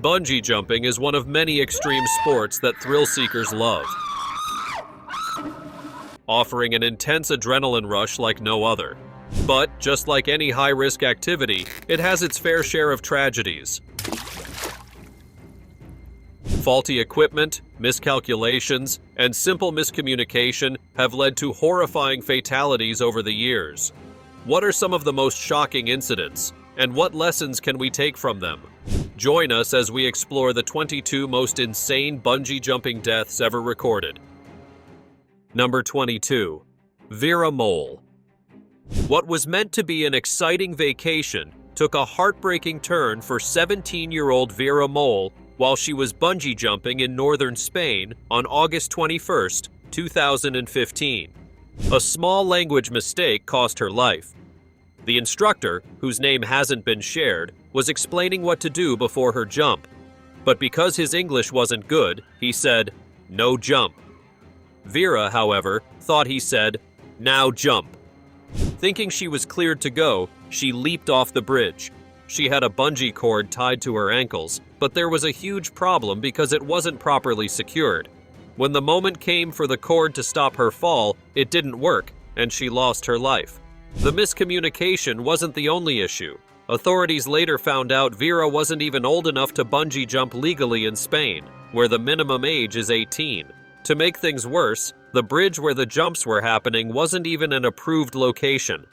Bungee jumping is one of many extreme sports that thrill seekers love, offering an intense adrenaline rush like no other. But, just like any high-risk activity, it has its fair share of tragedies. Faulty equipment, miscalculations, and simple miscommunication have led to horrifying fatalities over the years. What are some of the most shocking incidents, and what lessons can we take from them? Join us as we explore the 22 most insane bungee jumping deaths ever recorded. Number 22. Vera Mole. What was meant to be an exciting vacation took a heartbreaking turn for 17-year-old Vera Mole while she was bungee jumping in northern Spain on August 21, 2015. A small language mistake cost her life. The instructor, whose name hasn't been shared, was explaining what to do before her jump. But because his English wasn't good, he said, "No jump." Vera, however, thought he said, "Now jump." Thinking she was cleared to go, she leaped off the bridge. She had a bungee cord tied to her ankles, but there was a huge problem because it wasn't properly secured. When the moment came for the cord to stop her fall, it didn't work, and she lost her life. The miscommunication wasn't the only issue. Authorities later found out Vera wasn't even old enough to bungee jump legally in Spain, where the minimum age is 18. To make things worse, the bridge where the jumps were happening wasn't even an approved location.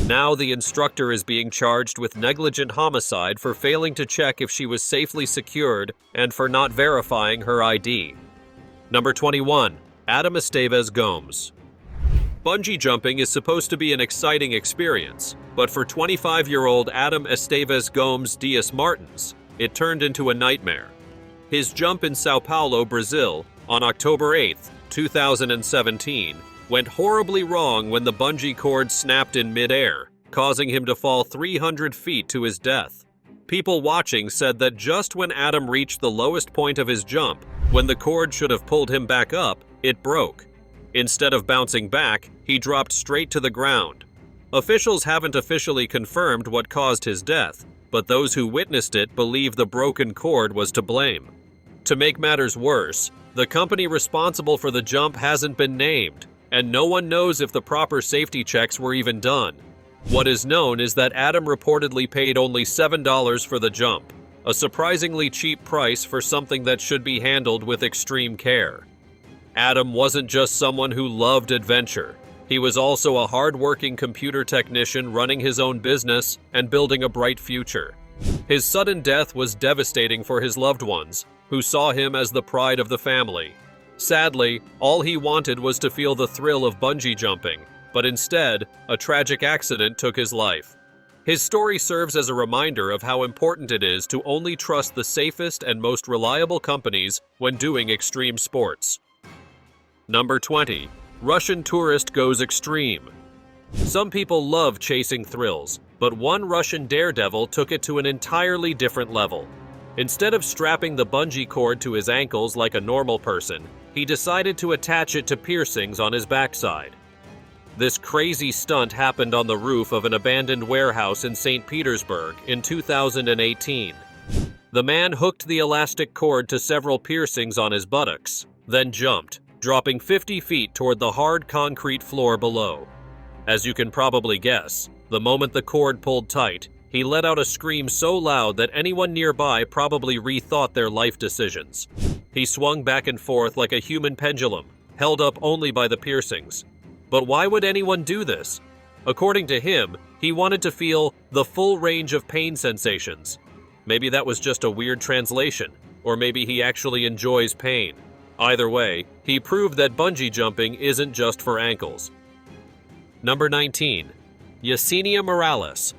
Now the instructor is being charged with negligent homicide for failing to check if she was safely secured and for not verifying her ID. Number 21. Esteves Gomes. Bungee jumping is supposed to be an exciting experience, but for 25-year-old Esteves Gomes Dias Martins, it turned into a nightmare. His jump in Sao Paulo, Brazil, on October 8, 2017, went horribly wrong when the bungee cord snapped in mid-air, causing him to fall 300 feet to his death. People watching said that just when Adam reached the lowest point of his jump, when the cord should have pulled him back up, it broke. Instead of bouncing back, he dropped straight to the ground. Officials haven't officially confirmed what caused his death, but those who witnessed it believe the broken cord was to blame. To make matters worse, the company responsible for the jump hasn't been named, and no one knows if the proper safety checks were even done. What is known is that Adam reportedly paid only $7 for the jump, a surprisingly cheap price for something that should be handled with extreme care. Adam wasn't just someone who loved adventure. He was also a hard-working computer technician running his own business and building a bright future. His sudden death was devastating for his loved ones, who saw him as the pride of the family. Sadly, all he wanted was to feel the thrill of bungee jumping, but instead, a tragic accident took his life. His story serves as a reminder of how important it is to only trust the safest and most reliable companies when doing extreme sports. Number 20. Russian tourist goes extreme. Some people love chasing thrills, but one Russian daredevil took it to an entirely different level. Instead of strapping the bungee cord to his ankles like a normal person, he decided to attach it to piercings on his backside. This crazy stunt happened on the roof of an abandoned warehouse in St. Petersburg in 2018. The man hooked the elastic cord to several piercings on his buttocks, then jumped, dropping 50 feet toward the hard concrete floor below. As you can probably guess, the moment the cord pulled tight, he let out a scream so loud that anyone nearby probably rethought their life decisions. He swung back and forth like a human pendulum, held up only by the piercings. But why would anyone do this? According to him, he wanted to feel the full range of pain sensations. Maybe that was just a weird translation, or maybe he actually enjoys pain. Either way, he proved that bungee jumping isn't just for ankles. Number 19. Yenia Morales.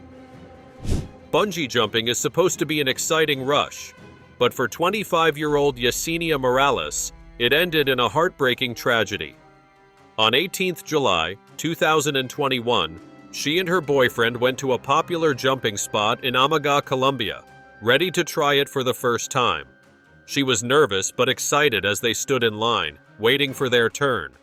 Bungee jumping is supposed to be an exciting rush, but for 25-year-old Yenia Morales, it ended in a heartbreaking tragedy. On 18th July, 2021, she and her boyfriend went to a popular jumping spot in Amagá, Colombia, ready to try it for the first time. She was nervous but excited as they stood in line, waiting for their turn.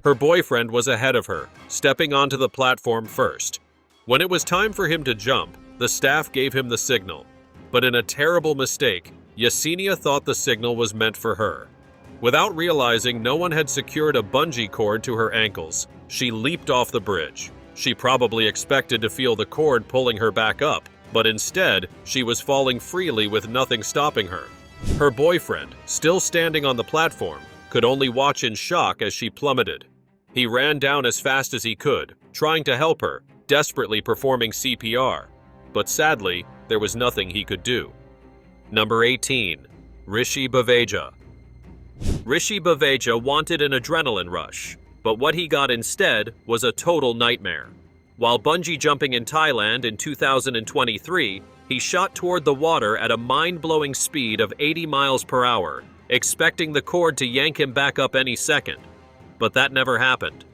Her boyfriend was ahead of her, stepping onto the platform first. When it was time for him to jump, the staff gave him the signal. But in a terrible mistake, Yesenia thought the signal was meant for her. Without realizing no one had secured a bungee cord to her ankles, she leaped off the bridge. She probably expected to feel the cord pulling her back up, but instead, she was falling freely with nothing stopping her. Her boyfriend, still standing on the platform, could only watch in shock as she plummeted. He ran down as fast as he could, trying to help her, desperately performing CPR. But sadly, there was nothing he could do. Number 18. Rishi Baveja. Rishi Baveja wanted an adrenaline rush, but what he got instead was a total nightmare. While bungee jumping in Thailand in 2023, he shot toward the water at a mind-blowing speed of 80 miles per hour, expecting the cord to yank him back up any second. But that never happened.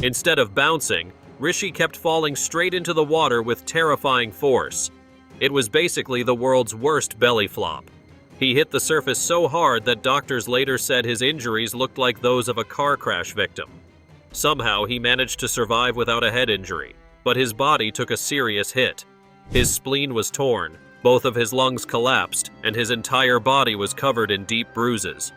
Instead of bouncing, Rishi kept falling straight into the water with terrifying force. It was basically the world's worst belly flop. He hit the surface so hard that doctors later said his injuries looked like those of a car crash victim. Somehow he managed to survive without a head injury, but his body took a serious hit. His spleen was torn, both of his lungs collapsed, and his entire body was covered in deep bruises.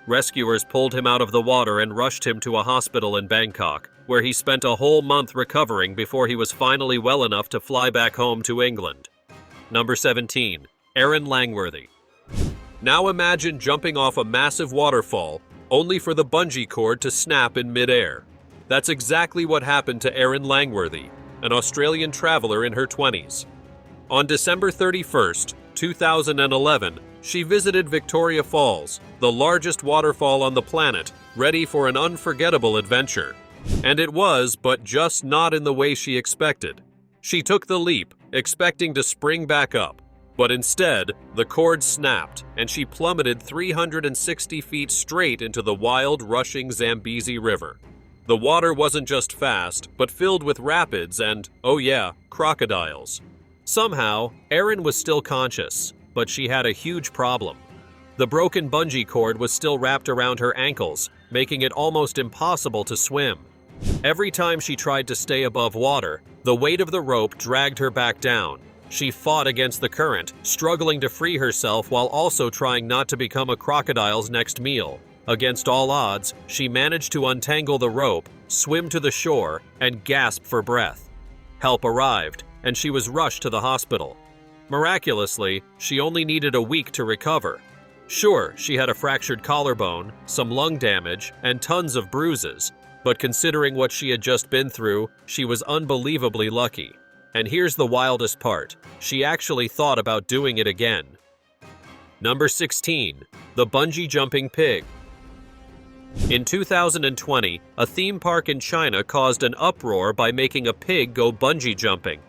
Rescuers pulled him out of the water and rushed him to a hospital in Bangkok, where he spent a whole month recovering before he was finally well enough to fly back home to England. Number 17. Aaron Langworthy. Now imagine jumping off a massive waterfall, only for the bungee cord to snap in midair. That's exactly what happened to Aaron Langworthy, an Australian traveler in her 20s. On December 31st, 2011, she visited Victoria Falls, the largest waterfall on the planet, ready for an unforgettable adventure. And it was, but just not in the way she expected. She took the leap, expecting to spring back up. But instead, the cord snapped, and she plummeted 360 feet straight into the wild, rushing Zambezi River. The water wasn't just fast, but filled with rapids and, oh yeah, crocodiles. Somehow, Erin was still conscious, but she had a huge problem. The broken bungee cord was still wrapped around her ankles, making it almost impossible to swim. Every time she tried to stay above water, the weight of the rope dragged her back down. She fought against the current, struggling to free herself while also trying not to become a crocodile's next meal. Against all odds, she managed to untangle the rope, swim to the shore, and gasp for breath. Help arrived, and she was rushed to the hospital. Miraculously, she only needed a week to recover. Sure, she had a fractured collarbone, some lung damage, and tons of bruises, but considering what she had just been through, she was unbelievably lucky. And here's the wildest part, she actually thought about doing it again. Number 16. The Bungee Jumping Pig. In 2020, a theme park in China caused an uproar by making a pig go bungee jumping.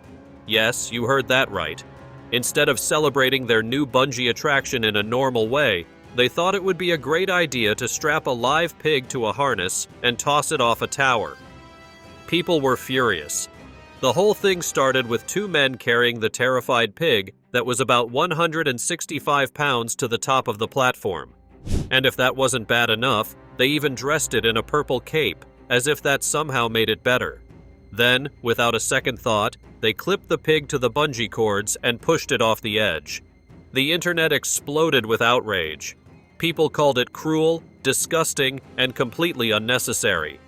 Yes, you heard that right. Instead of celebrating their new bungee attraction in a normal way, they thought it would be a great idea to strap a live pig to a harness and toss it off a tower. People were furious. The whole thing started with two men carrying the terrified pig that was about 165 pounds to the top of the platform. And if that wasn't bad enough, they even dressed it in a purple cape, as if that somehow made it better. Then, without a second thought, they clipped the pig to the bungee cords and pushed it off the edge. The internet exploded with outrage. People called it cruel, disgusting, and completely unnecessary.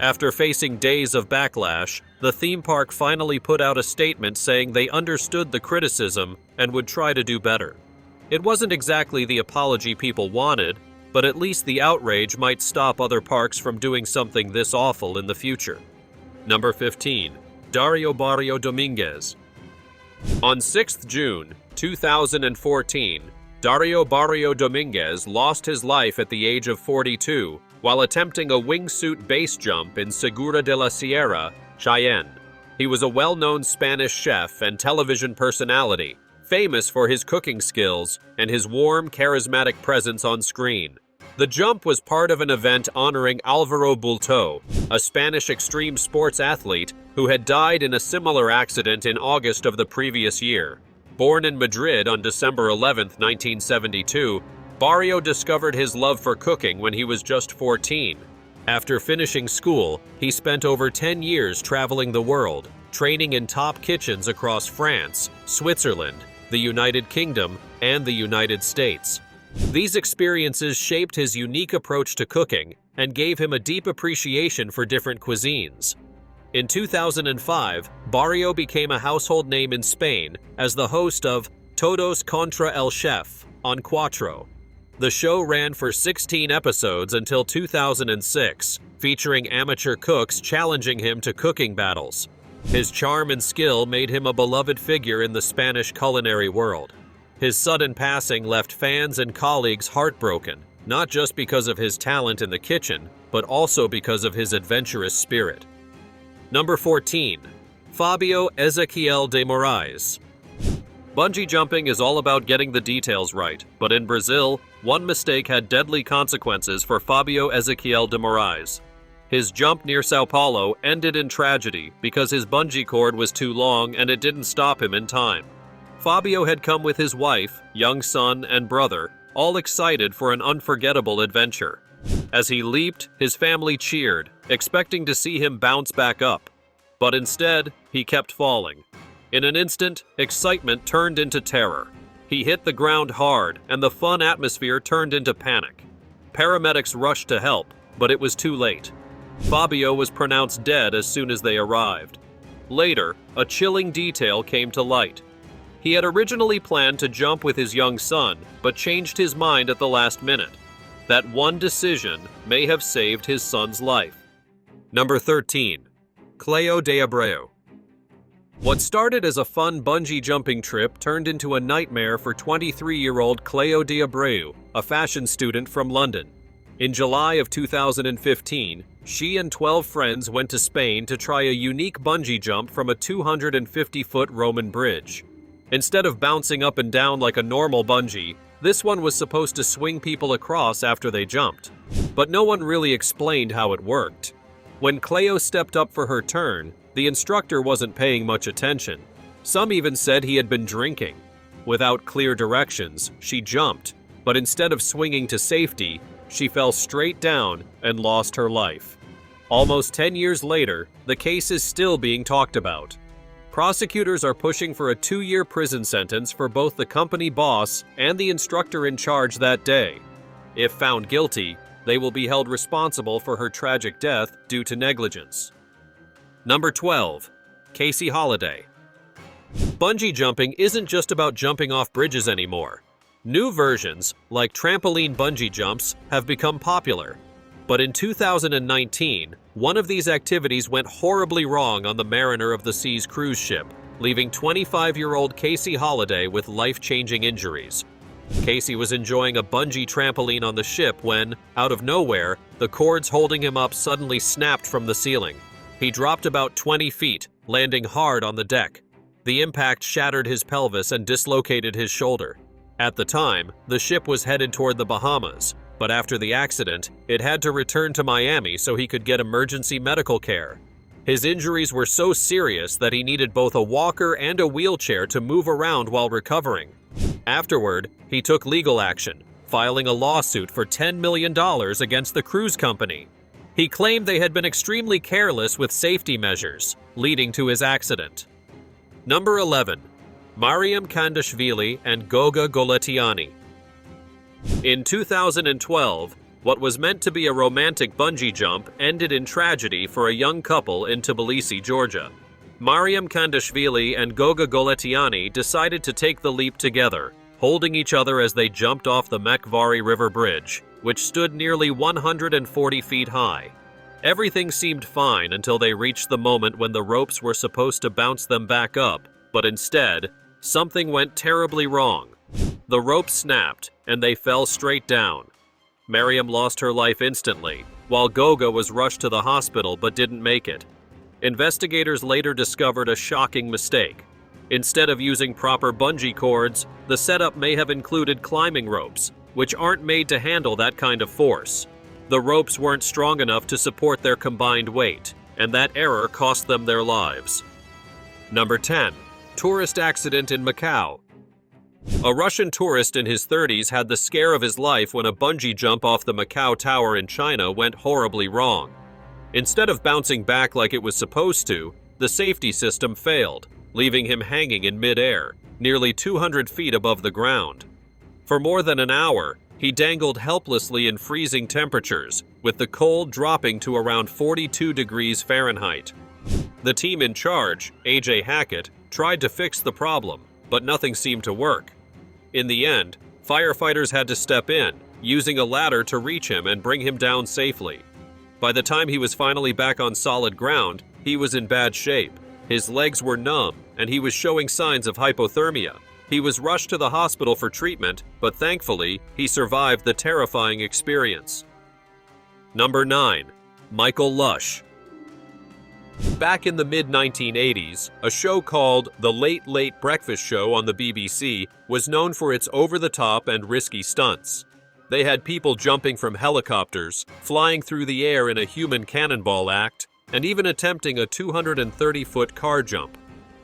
After facing days of backlash, the theme park finally put out a statement saying they understood the criticism and would try to do better. It wasn't exactly the apology people wanted, but at least the outrage might stop other parks from doing something this awful in the future. Number 15. Dario Barrio Dominguez. On 6th June 2014, Dario Barrio Dominguez lost his life at the age of 42 while attempting a wingsuit base jump in Segura de la Sierra, Cheyenne. He was a well-known Spanish chef and television personality, famous for his cooking skills and his warm, charismatic presence on screen. The jump was part of an event honoring Alvaro Bulto, a Spanish extreme sports athlete who had died in a similar accident in August of the previous year. Born in Madrid on December 11, 1972, Barrio discovered his love for cooking when he was just 14. After finishing school, he spent over 10 years traveling the world, training in top kitchens across France, Switzerland, the United Kingdom, and the United States. These experiences shaped his unique approach to cooking and gave him a deep appreciation for different cuisines. In 2005, Barrio became a household name in Spain as the host of Todos contra el Chef on Cuatro. The show ran for 16 episodes until 2006, featuring amateur cooks challenging him to cooking battles. His charm and skill made him a beloved figure in the Spanish culinary world. His sudden passing left fans and colleagues heartbroken, not just because of his talent in the kitchen, but also because of his adventurous spirit. Number 14. Fabio Ezekiel de Moraes. Bungee jumping is all about getting the details right, but in Brazil, one mistake had deadly consequences for Fabio Ezekiel de Moraes. His jump near Sao Paulo ended in tragedy because his bungee cord was too long and it didn't stop him in time. Fabio had come with his wife, young son, and brother, all excited for an unforgettable adventure. As he leaped, his family cheered, expecting to see him bounce back up. But instead, he kept falling. In an instant, excitement turned into terror. He hit the ground hard, and the fun atmosphere turned into panic. Paramedics rushed to help, but it was too late. Fabio was pronounced dead as soon as they arrived. Later, a chilling detail came to light. He had originally planned to jump with his young son, but changed his mind at the last minute. That one decision may have saved his son's life. Number 13. Cleo de Abreu. What started as a fun bungee jumping trip turned into a nightmare for 23-year-old Cleo de Abreu, a fashion student from London. In July of 2015, she and 12 friends went to Spain to try a unique bungee jump from a 250-foot Roman bridge. Instead of bouncing up and down like a normal bungee, this one was supposed to swing people across after they jumped. But no one really explained how it worked. When Cleo stepped up for her turn, the instructor wasn't paying much attention. Some even said he had been drinking. Without clear directions, she jumped, but instead of swinging to safety, she fell straight down and lost her life. Almost 10 years later, the case is still being talked about. Prosecutors are pushing for a 2-year prison sentence for both the company boss and the instructor in charge that day. If found guilty, they will be held responsible for her tragic death due to negligence. Number 12. Casey Holliday. Bungee jumping isn't just about jumping off bridges anymore. New versions, like trampoline bungee jumps, have become popular. But in 2019, one of these activities went horribly wrong on the Mariner of the Seas cruise ship, leaving 25-year-old Casey Holliday with life-changing injuries. Casey was enjoying a bungee trampoline on the ship when, out of nowhere, the cords holding him up suddenly snapped from the ceiling. He dropped about 20 feet, landing hard on the deck. The impact shattered his pelvis and dislocated his shoulder. At the time, the ship was headed toward the Bahamas, but after the accident, it had to return to Miami so he could get emergency medical care. His injuries were so serious that he needed both a walker and a wheelchair to move around while recovering. Afterward, he took legal action, filing a lawsuit for $10 million against the cruise company. He claimed they had been extremely careless with safety measures, leading to his accident. Number 11. Mariam Kandashvili and Goga Goletiani. In 2012, what was meant to be a romantic bungee jump ended in tragedy for a young couple in Tbilisi, Georgia. Mariam Kandashvili and Goga Goletiani decided to take the leap together, holding each other as they jumped off the Macquarie River Bridge, which stood nearly 140 feet high. Everything seemed fine until they reached the moment when the ropes were supposed to bounce them back up, but instead, something went terribly wrong. The rope snapped, and they fell straight down. Mariam lost her life instantly, while Goga was rushed to the hospital but didn't make it. Investigators later discovered a shocking mistake. Instead of using proper bungee cords, the setup may have included climbing ropes, which aren't made to handle that kind of force. The ropes weren't strong enough to support their combined weight, and that error cost them their lives. Number 10. Tourist accident in Macau. A Russian tourist in his 30s had the scare of his life when a bungee jump off the Macau Tower in China went horribly wrong. Instead of bouncing back like it was supposed to, the safety system failed, leaving him hanging in mid-air, nearly 200 feet above the ground. For more than an hour, He dangled helplessly in freezing temperatures, with the cold dropping to around 42 degrees Fahrenheit. The team in charge, A.J. Hackett, tried to fix the problem, but nothing seemed to work. In the end, firefighters had to step in, using a ladder to reach him and bring him down safely. By the time he was finally back on solid ground, he was in bad shape. His legs were numb, and he was showing signs of hypothermia. He was rushed to the hospital for treatment, but thankfully, he survived the terrifying experience. Number 9. Michael Lush. Back in the mid-1980s, a show called The Late Late Breakfast Show on the BBC was known for its over-the-top and risky stunts. They had people jumping from helicopters, flying through the air in a human cannonball act, and even attempting a 230-foot car jump.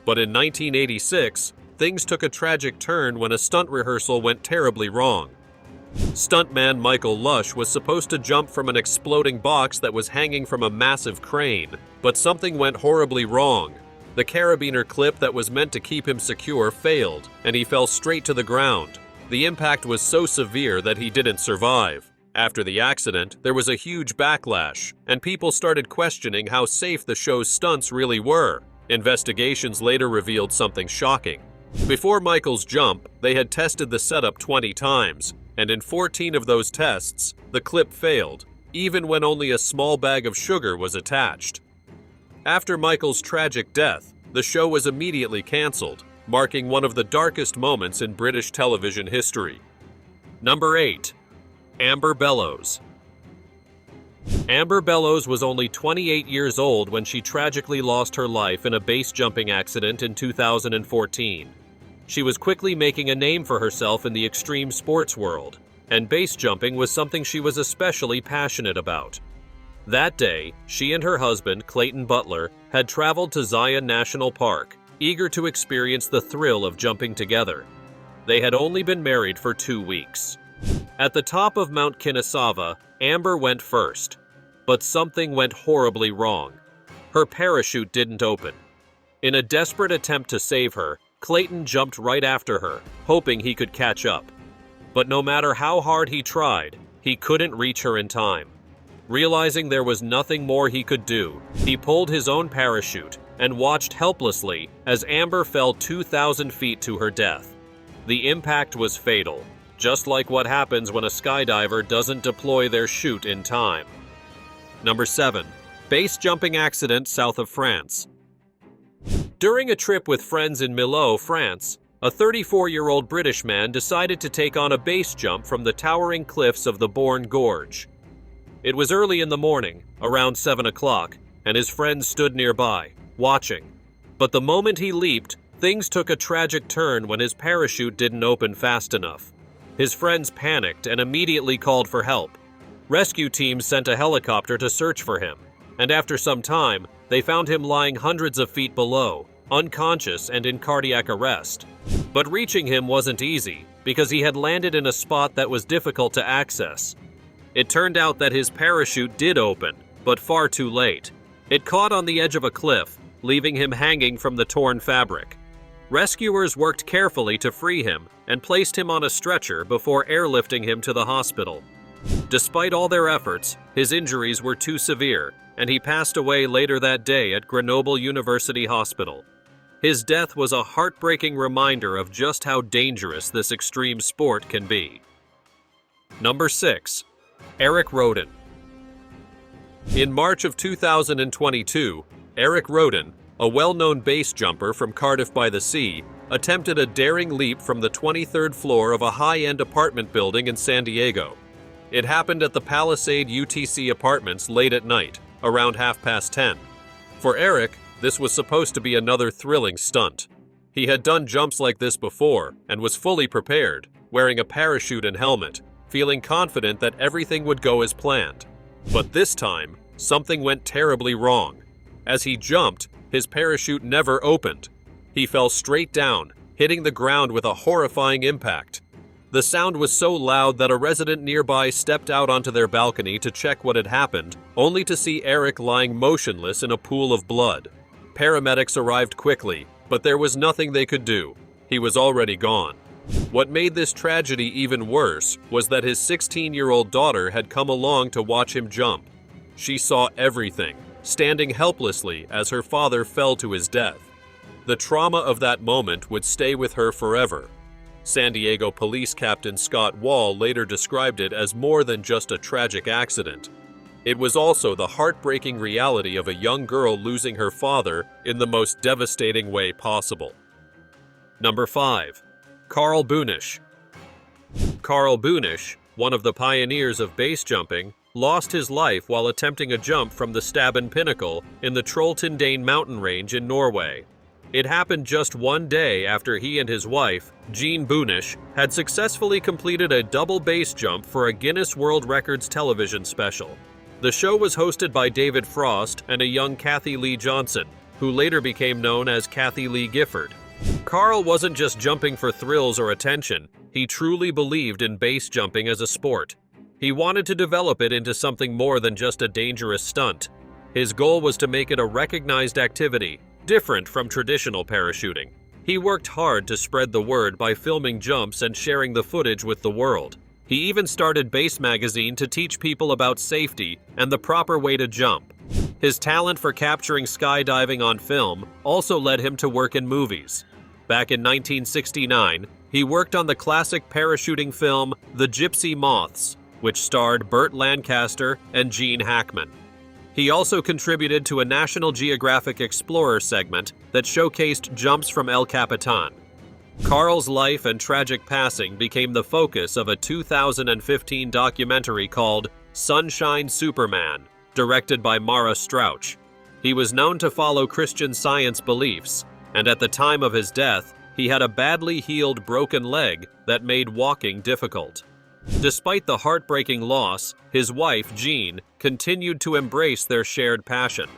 But in 1986, things took a tragic turn when a stunt rehearsal went terribly wrong. Stuntman Michael Lush was supposed to jump from an exploding box that was hanging from a massive crane, but something went horribly wrong. The carabiner clip that was meant to keep him secure failed, and he fell straight to the ground. The impact was so severe that he didn't survive. After the accident, there was a huge backlash, and people started questioning how safe the show's stunts really were. Investigations later revealed something shocking. Before Michael's jump, they had tested the setup 20 times, and in 14 of those tests, the clip failed, even when only a small bag of sugar was attached. After Michael's tragic death, the show was immediately cancelled, marking one of the darkest moments in British television history. Number 8. Amber Bellows. Amber Bellows was only 28 years old when she tragically lost her life in a base jumping accident in 2014. She was quickly making a name for herself in the extreme sports world, and base jumping was something she was especially passionate about. That day, she and her husband, Clayton Butler, had traveled to Zion National Park, eager to experience the thrill of jumping together. They had only been married for 2 weeks. At the top of Mount Kinnisava, Amber went first, but something went horribly wrong. Her parachute didn't open. In a desperate attempt to save her, Clayton jumped right after her, hoping he could catch up. But no matter how hard he tried, he couldn't reach her in time. Realizing there was nothing more he could do, he pulled his own parachute and watched helplessly as Amber fell 2,000 feet to her death. The impact was fatal, just like what happens when a skydiver doesn't deploy their chute in time. Number 7. Base jumping accident south of France. During a trip with friends in Millau, France, a 34-year-old British man decided to take on a base jump from the towering cliffs of the Bourne Gorge. It was early in the morning, around 7 o'clock, and his friends stood nearby, watching. But the moment he leaped, things took a tragic turn when his parachute didn't open fast enough. His friends panicked and immediately called for help. Rescue teams sent a helicopter to search for him, and after some time, they found him lying hundreds of feet below, unconscious and in cardiac arrest. But reaching him wasn't easy, because he had landed in a spot that was difficult to access. It turned out that his parachute did open, but far too late. It caught on the edge of a cliff, leaving him hanging from the torn fabric. Rescuers worked carefully to free him and placed him on a stretcher before airlifting him to the hospital. Despite all their efforts, his injuries were too severe, and he passed away later that day at Grenoble University Hospital. His death was a heartbreaking reminder of just how dangerous this extreme sport can be. Number 6. Eric Rhoden. In March of 2022, Eric Rhoden, a well-known base jumper from Cardiff by the Sea, attempted a daring leap from the 23rd floor of a high-end apartment building in San Diego. It happened at the Palisade UTC Apartments late at night, around 10:30. For Eric, this was supposed to be another thrilling stunt. He had done jumps like this before and was fully prepared, wearing a parachute and helmet, feeling confident that everything would go as planned. But this time, something went terribly wrong. As he jumped, his parachute never opened. He fell straight down, hitting the ground with a horrifying impact. The sound was so loud that a resident nearby stepped out onto their balcony to check what had happened, only to see Eric lying motionless in a pool of blood. Paramedics arrived quickly, but there was nothing they could do. He was already gone. What made this tragedy even worse was that his 16-year-old daughter had come along to watch him jump. She saw everything, standing helplessly as her father fell to his death. The trauma of that moment would stay with her forever. San Diego Police Captain Scott Wall later described it as more than just a tragic accident. It was also the heartbreaking reality of a young girl losing her father in the most devastating way possible. Number 5. Carl Boenish. Carl Boenish, one of the pioneers of base jumping, lost his life while attempting a jump from the Stabben Pinnacle in the Trolltindane mountain range in Norway. It happened just one day after he and his wife, Jean Boenish, had successfully completed a double base jump for a Guinness World Records television special. The show was hosted by David Frost and a young Kathy Lee Johnson, who later became known as Kathy Lee Gifford. Carl wasn't just jumping for thrills or attention, he truly believed in base jumping as a sport. He wanted to develop it into something more than just a dangerous stunt. His goal was to make it a recognized activity, different from traditional parachuting. He worked hard to spread the word by filming jumps and sharing the footage with the world. He even started Base Magazine to teach people about safety and the proper way to jump. His talent for capturing skydiving on film also led him to work in movies. Back in 1969, he worked on the classic parachuting film The Gypsy Moths, which starred Burt Lancaster and Gene Hackman. He also contributed to a National Geographic Explorer segment that showcased jumps from El Capitan. Carl's life and tragic passing became the focus of a 2015 documentary called Sunshine Superman, directed by Mara Strauch. He was known to follow Christian Science beliefs, and at the time of his death, he had a badly healed broken leg that made walking difficult. Despite the heartbreaking loss, his wife, Jean, continued to embrace their shared passion.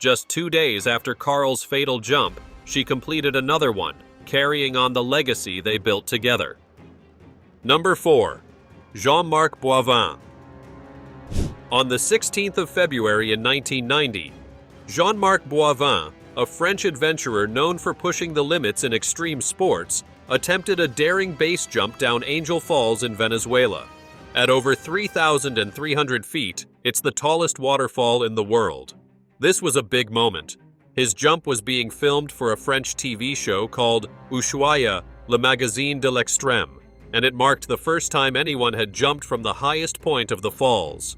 Just 2 days after Carl's fatal jump, she completed another one, carrying on the legacy they built together. Number 4. Jean-Marc Boivin. On the 16th of February in 1990, Jean-Marc Boivin, a French adventurer known for pushing the limits in extreme sports, attempted a daring base jump down Angel Falls in Venezuela. At over 3,300 feet, it's the tallest waterfall in the world. This was a big moment. His jump was being filmed for a French TV show called Ushuaia, Le Magazine de l'Extrême, and it marked the first time anyone had jumped from the highest point of the falls.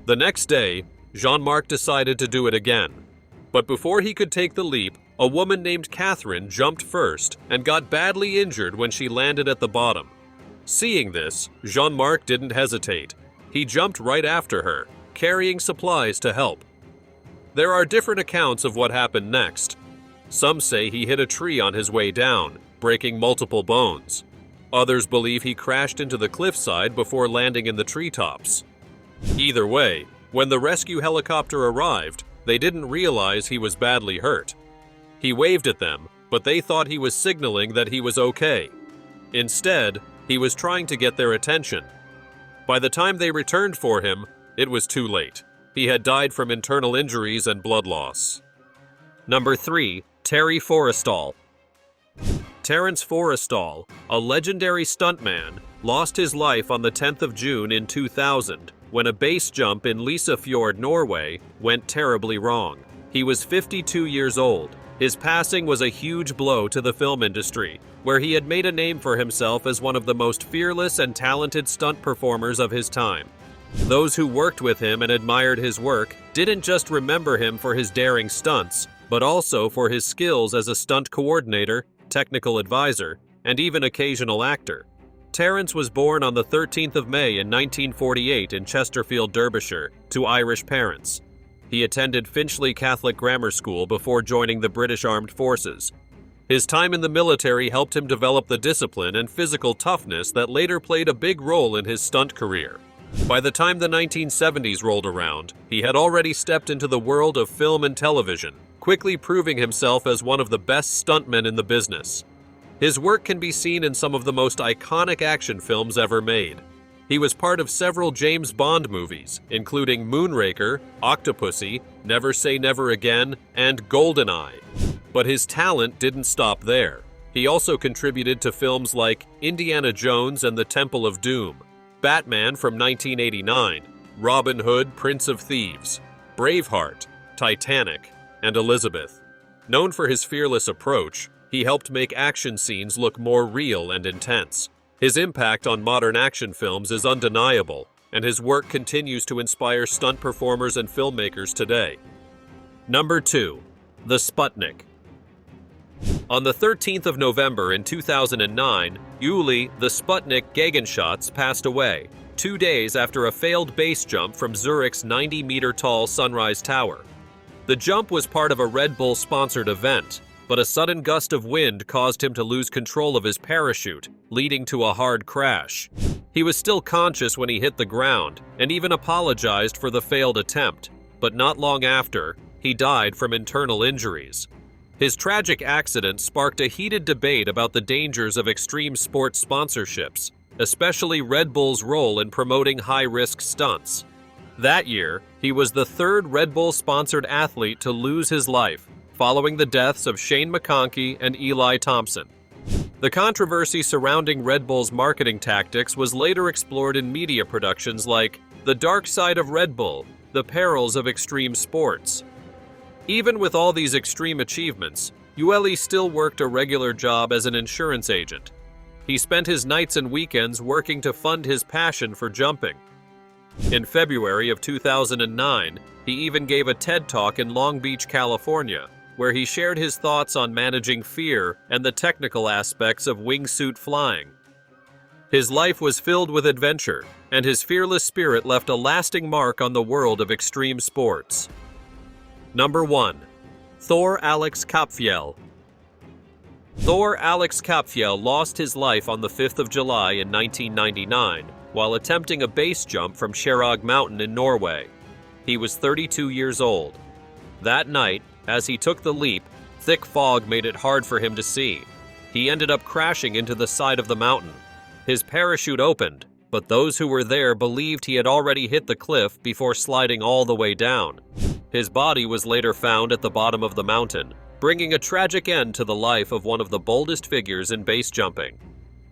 The next day, Jean-Marc decided to do it again. But before he could take the leap, a woman named Catherine jumped first and got badly injured when she landed at the bottom. Seeing this, Jean-Marc didn't hesitate. He jumped right after her, carrying supplies to help. There are different accounts of what happened next. Some say he hit a tree on his way down, breaking multiple bones. Others believe he crashed into the cliffside before landing in the treetops. Either way, when the rescue helicopter arrived, they didn't realize he was badly hurt. He waved at them, but they thought he was signaling that he was okay. Instead, he was trying to get their attention. By the time they returned for him, it was too late. He had died from internal injuries and blood loss. Number 3. Terry Forestall. Terence Forestall, a legendary stuntman, lost his life on the 10th of June in 2000 when a base jump in Lysefjord, Norway, went terribly wrong. He was 52 years old. His passing was a huge blow to the film industry, where he had made a name for himself as one of the most fearless and talented stunt performers of his time. Those who worked with him and admired his work didn't just remember him for his daring stunts, but also for his skills as a stunt coordinator, technical advisor, and even occasional actor. Terence was born on the 13th of May in 1948 in Chesterfield, Derbyshire, to Irish parents. He attended Finchley Catholic Grammar School before joining the British Armed Forces. His time in the military helped him develop the discipline and physical toughness that later played a big role in his stunt career. By the time the 1970s rolled around, he had already stepped into the world of film and television, quickly proving himself as one of the best stuntmen in the business. His work can be seen in some of the most iconic action films ever made. He was part of several James Bond movies, including Moonraker, Octopussy, Never Say Never Again, and GoldenEye. But his talent didn't stop there. He also contributed to films like Indiana Jones and the Temple of Doom, Batman from 1989, Robin Hood, Prince of Thieves, Braveheart, Titanic, and Elizabeth. Known for his fearless approach, he helped make action scenes look more real and intense. His impact on modern action films is undeniable, and his work continues to inspire stunt performers and filmmakers today. Number 2. The Sputnik. On the 13th of November in 2009, Uli The Sputnik Gagenshots passed away, 2 days after a failed base jump from Zurich's 90-meter-tall Sunrise Tower. The jump was part of a Red Bull-sponsored event, but a sudden gust of wind caused him to lose control of his parachute, leading to a hard crash. He was still conscious when he hit the ground, and even apologized for the failed attempt, but not long after, he died from internal injuries. His tragic accident sparked a heated debate about the dangers of extreme sports sponsorships, especially Red Bull's role in promoting high-risk stunts. That year, he was the third Red Bull-sponsored athlete to lose his life, following the deaths of Shane McConkey and Eli Thompson. The controversy surrounding Red Bull's marketing tactics was later explored in media productions like The Dark Side of Red Bull, The Perils of Extreme Sports. Even with all these extreme achievements, Uli still worked a regular job as an insurance agent. He spent his nights and weekends working to fund his passion for jumping. In February of 2009, he even gave a TED Talk in Long Beach, California, where he shared his thoughts on managing fear and the technical aspects of wingsuit flying. His life was filled with adventure, and his fearless spirit left a lasting mark on the world of extreme sports. Number 1. Thor Alex Kappfjell. Thor Alex Kappfjell lost his life on the 5th of July in 1999 while attempting a base jump from Sherrog Mountain in Norway. He was 32 years old. That night, as he took the leap, thick fog made it hard for him to see. He ended up crashing into the side of the mountain. His parachute opened, but those who were there believed he had already hit the cliff before sliding all the way down. His body was later found at the bottom of the mountain, bringing a tragic end to the life of one of the boldest figures in base jumping.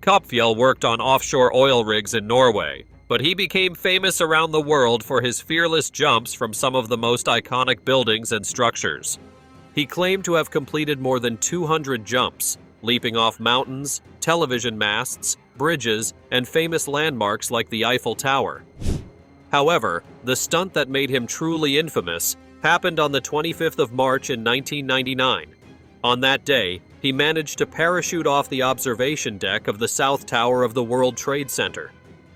Kappfjell worked on offshore oil rigs in Norway, but he became famous around the world for his fearless jumps from some of the most iconic buildings and structures. He claimed to have completed more than 200 jumps, leaping off mountains, television masts, bridges, and famous landmarks like the Eiffel Tower. However, the stunt that made him truly infamous happened on the 25th of March in 1999. On that day, he managed to parachute off the observation deck of the South Tower of the World Trade Center.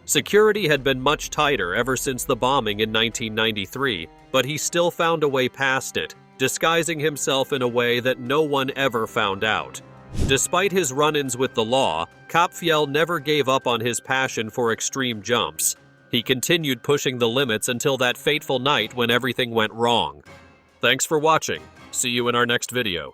Security had been much tighter ever since the bombing in 1993, but he still found a way past it, disguising himself in a way that no one ever found out. Despite his run-ins with the law, Kappfjell never gave up on his passion for extreme jumps. He continued pushing the limits until that fateful night when everything went wrong. Thanks for watching. See you in our next video.